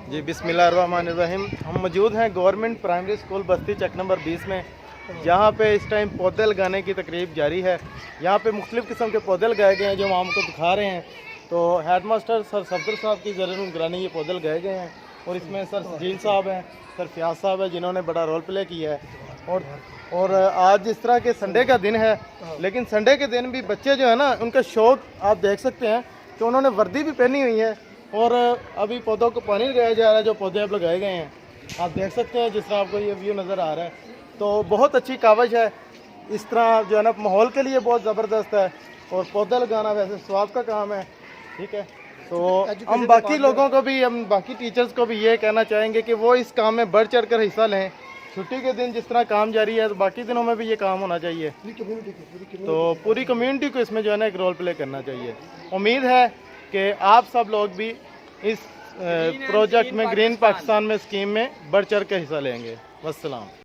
जी बिस्मिल्लाहिर्रहमानिर्रहीम। हम मौजूद हैं गवर्नमेंट प्राइमरी स्कूल बस्ती चक नंबर 20 में, जहाँ पे इस टाइम पौधे लगाने की तकरीब जारी है। यहाँ पे मुख्तलिफ़ किस्म के पौधे लगाए गए हैं जो हम आपको दिखा रहे हैं। तो हेडमास्टर सर सफदर साहब की ज़रूर निगरानी ये पौधे लगाए गए हैं, और इसमें सर सजील साहब हैं, सर फयाज साहब है, जिन्होंने बड़ा रोल प्ले किया है। और आज जिस तरह के संडे का दिन है, लेकिन संडे के दिन भी बच्चे जो है ना, उनका शौक आप देख सकते हैं कि उन्होंने वर्दी भी पहनी हुई है, और अभी पौधों को पानी लगाया जा रहा है। जो पौधे अब लगाए गए हैं आप देख सकते हैं, जिस तरह आपको ये व्यू नज़र आ रहा है। तो बहुत अच्छी कावश है, इस तरह जो है ना माहौल के लिए बहुत ज़बरदस्त है। और पौधे लगाना वैसे स्वाब का काम है, ठीक है। तो हम बाकी लोगों को भी, हम बाकी टीचर्स को भी ये कहना चाहेंगे कि वो इस काम में बढ़ चढ़ कर हिस्सा लें। छुट्टी के दिन जिस तरह काम जारी है, तो बाकी दिनों में भी ये काम होना चाहिए। तो पूरी कम्युनिटी को इसमें जो है ना एक रोल प्ले करना चाहिए। उम्मीद है कि आप सब लोग भी इस प्रोजेक्ट में, ग्रीन पाकिस्तान में, स्कीम में बढ़ चढ़ के हिस्सा लेंगे। वस्सलाम।